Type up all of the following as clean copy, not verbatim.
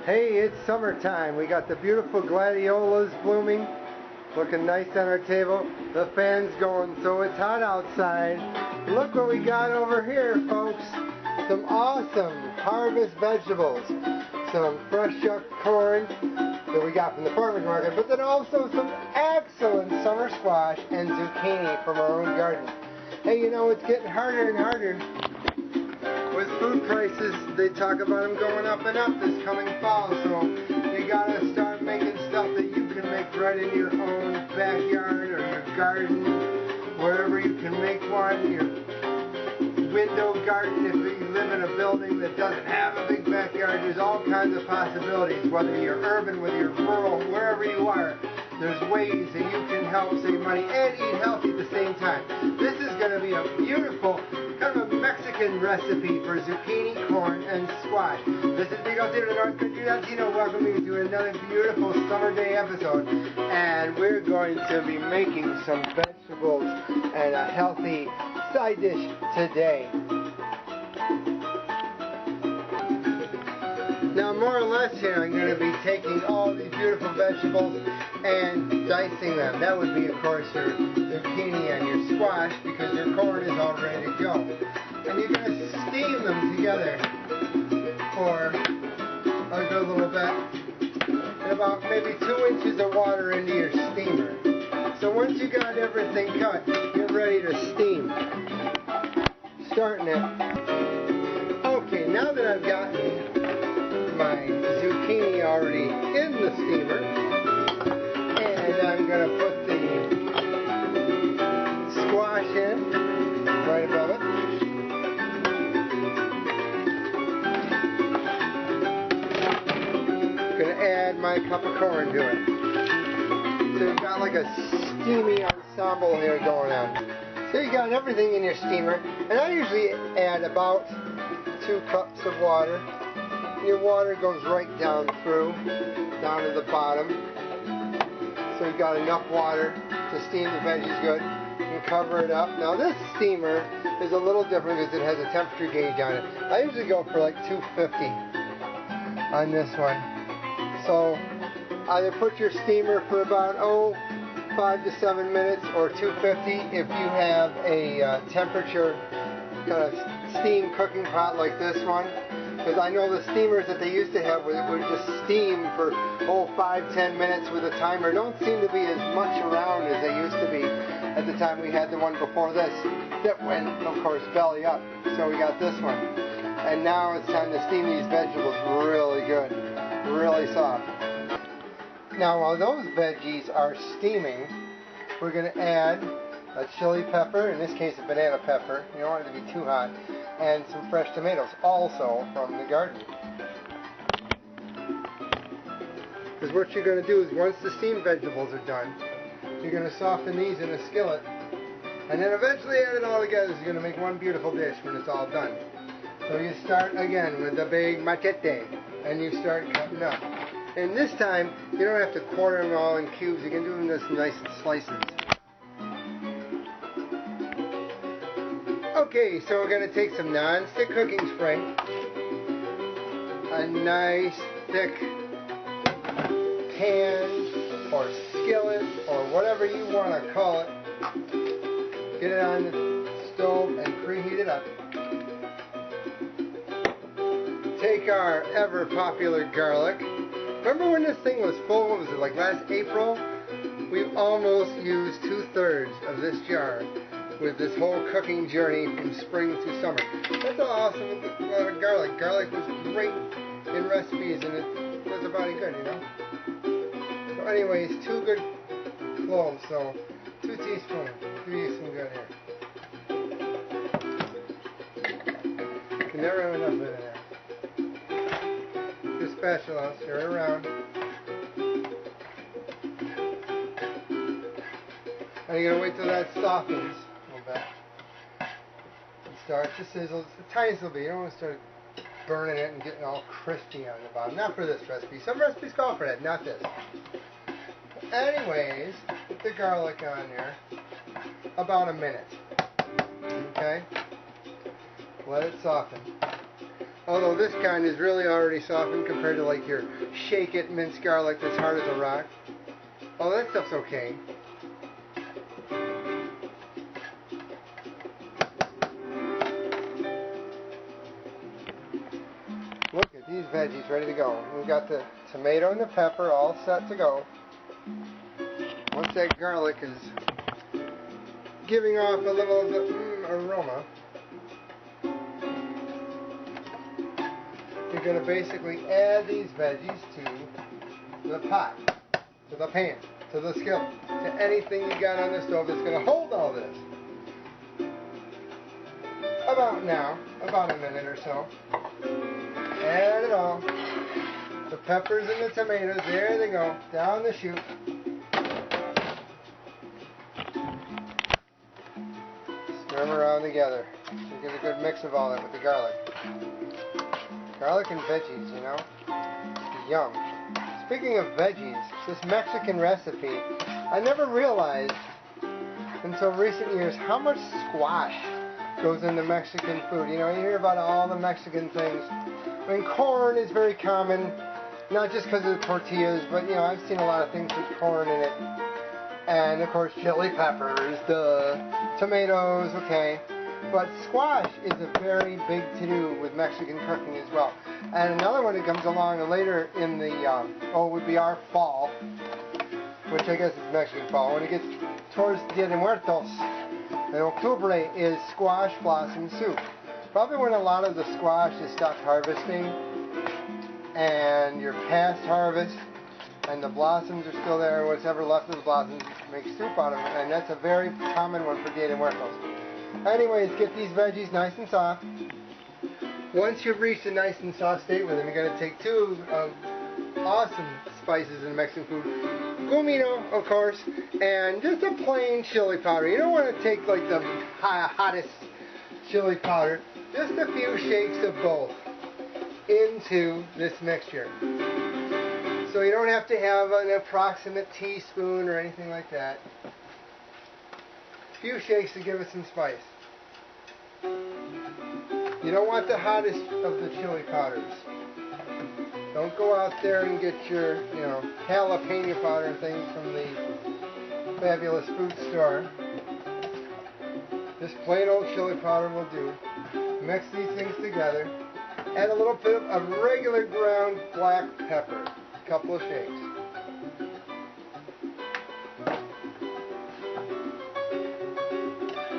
Hey, it's summertime. We got the beautiful gladiolas blooming, looking nice on our table. The fan's going, so it's hot outside. Look what we got over here, folks. Some awesome harvest vegetables. Some fresh shucked corn that we got from the farmer's market, but then also some excellent summer squash and zucchini from our own garden. Hey, you know, it's getting harder and harder. With food prices, they talk about them going up and up this coming fall, so you gotta start making stuff that you can make right in your own backyard or your garden, wherever you can make one, your window garden. If you live in a building that doesn't have a big backyard, there's all kinds of possibilities, whether you're urban, whether you're rural, wherever you are. There's ways that you can help save money and eat healthy at the same time. This is going to be a beautiful, kind of a Mexican recipe for zucchini, corn, and squash. This is Migueltio, the North Country Latino, welcoming you to another beautiful summer day episode. And we're going to be making some vegetables and a healthy side dish today. Now, more or less here, I'm going to be taking all these beautiful vegetables and dicing them. That would be, of course, your zucchini and your squash, because your corn is all ready to go. And you're going to steam them together for a good little bit, and about maybe 2 inches of water into your steamer. So once you got everything cut, you're ready to steam. Starting it. Okay, now that I've gotten my zucchini already in the steamer, and I'm going to put the squash in right above it. I'm going to add my cup of corn to it. So you've got like a steamy ensemble here going on. So you got everything in your steamer, and I usually add about 2 cups of water. Your water goes right down through, down to the bottom. So you got enough water to steam the veggies good. You can cover it up. Now this steamer is a little different because it has a temperature gauge on it. I usually go for like 250 on this one. So either put your steamer for about 5 to 7 minutes, or 250 if you have a temperature kind of steam cooking pot like this one. Because I know the steamers that they used to have would just steam for 5-10 minutes with a timer. Don't seem to be as much around as they used to be at the time we had the one before this. That went, of course, belly up. So we got this one. And now it's time to steam these vegetables really good, really soft. Now while those veggies are steaming, we're going to add a chili pepper, in this case a banana pepper, you don't want it to be too hot, and some fresh tomatoes, also from the garden. Because what you're going to do is, once the steamed vegetables are done, you're going to soften these in a skillet, and then eventually add it all together. It's going to make one beautiful dish when it's all done. So you start again with the big machete, and you start cutting up. And this time, you don't have to quarter them all in cubes, you can do them in nice slices. Okay, so we're going to take some non-stick cooking spray, a nice thick pan or skillet or whatever you want to call it. Get it on the stove and preheat it up. Take our ever popular garlic. Remember when this thing was full? What was it, like last April? We almost used 2/3 of this jar with this whole cooking journey from spring to summer. That's how awesome with garlic. Garlic was great in recipes, and it does a body good, you know? So anyways, 2 good cloves, so 2 teaspoons. Do you some good here. You can never have enough of it in there. Your spatula, stir it around. And you're going to wait till that softens. It starts to sizzle just the tiniest little bit. You don't want to start burning it and getting all crispy on the bottom. Not for this recipe. Some recipes call for that, not this. Anyways, put the garlic on there about a minute. Okay? Let it soften. Although this kind is really already softened compared to like your shake it minced garlic that's hard as a rock. Oh, that stuff's okay. Look at these veggies ready to go. We've got the tomato and the pepper all set to go. Once that garlic is giving off a little of the aroma, you're going to basically add these veggies to the pot, to the pan, to the skillet, to anything you got on the stove that's going to hold all this. About now, about a minute or so. Add it all. The peppers and the tomatoes, there they go, down the chute. Stir them around together. You get a good mix of all that with the garlic. Garlic and veggies, you know. Yum. Speaking of veggies, this Mexican recipe, I never realized until recent years how much squash goes into Mexican food. You know, you hear about all the Mexican things. I mean, corn is very common, not just because of the tortillas, but, you know, I've seen a lot of things with corn in it. And, of course, chili peppers, the tomatoes, okay. But squash is a very big to-do with Mexican cooking as well. And another one that comes along later in the, it would be our fall, which I guess is Mexican fall. When it gets towards Dia de Muertos, in Octubre, is squash blossom soup. Probably when a lot of the squash is stopped harvesting and you're past harvest and the blossoms are still there, whatever left of the blossoms, make soup out of them, and that's a very common one for Dia de Muertos. Anyways, get these veggies nice and soft. Once you've reached a nice and soft state with them, you're going to take two awesome spices in Mexican food. Comino, of course, and just a plain chili powder. You don't want to take like the hottest chili powder. Just a few shakes of both into this mixture. So you don't have to have an approximate teaspoon or anything like that. A few shakes to give it some spice. You don't want the hottest of the chili powders. Don't go out there and get your, you know, jalapeno powder and things from the Fabulous Food Store. Just plain old chili powder will do. Mix these things together. Add a little bit of regular ground black pepper. A couple of shakes.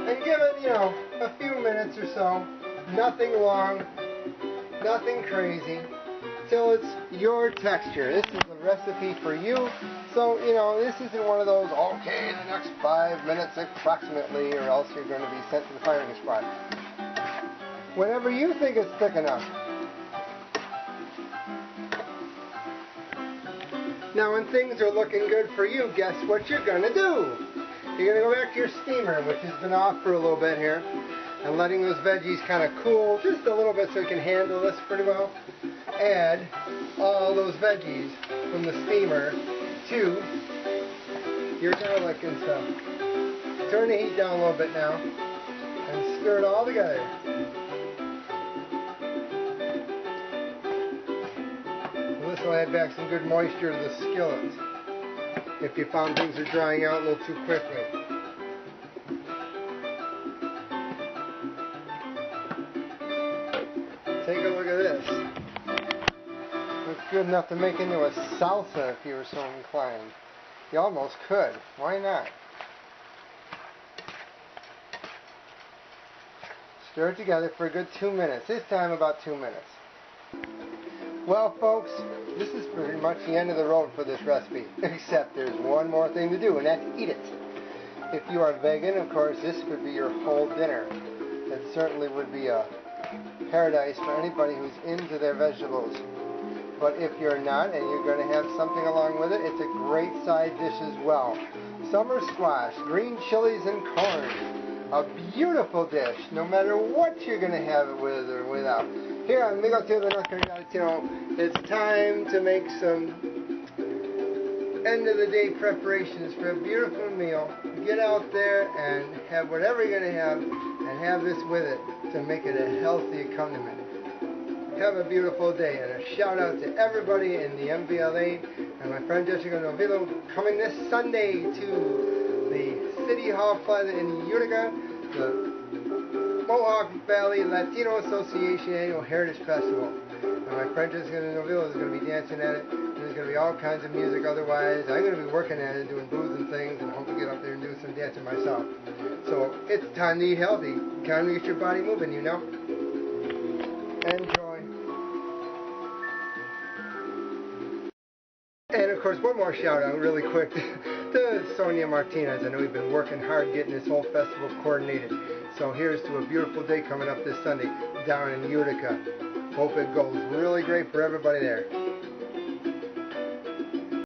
And give it, you know, a few minutes or so. Nothing long. Nothing crazy. Till it's your texture. This is a recipe for you. So, you know, this isn't one of those, okay, the next 5 minutes approximately, or else you're going to be sent to the firing squad. Whenever you think it's thick enough. Now, when things are looking good for you, guess what you're going to do? You're going to go back to your steamer, which has been off for a little bit here, and letting those veggies kind of cool just a little bit so you can handle this pretty well. Add all those veggies from the steamer to your garlic and stuff. Turn the heat down a little bit now and stir it all together. And this will add back some good moisture to the skillet if you found things are drying out a little too quickly. Take a look at this. Looks good enough to make into a salsa if you were so inclined. You almost could. Why not? Stir it together for a good 2 minutes. This time about 2 minutes. Well, folks, this is pretty much the end of the road for this recipe. Except there's one more thing to do, and that's eat it. If you are vegan, of course, this could be your whole dinner. It certainly would be a paradise for anybody who's into their vegetables. But if you're not and you're going to have something along with it, it's a great side dish as well. Summer squash, green chilies and corn. A beautiful dish, no matter what you're going to have it with or without. Here on Migueltio the Latino, it's time to make some end of the day preparations for a beautiful meal. Get out there and have whatever you're going to have and have this with it to make it a healthy accompaniment. have a beautiful day. And a shout out to everybody in the MVLA and my friend Jessica Novillo coming this Sunday to the City Hall Plaza in Utica, the Mohawk Valley Latino Association Annual Heritage Festival. And my friend Jessica Novillo is going to be dancing at it. And there's going to be all kinds of music otherwise. I'm going to be working at it, doing booths and things, and hope to get up there and do some dancing myself. So it's time to eat healthy. Time to get your body moving, you know. Enjoy. And of course, one more shout out really quick to Sonia Martinez. I know we've been working hard getting this whole festival coordinated. So here's to a beautiful day coming up this Sunday down in Utica. Hope it goes really great for everybody there.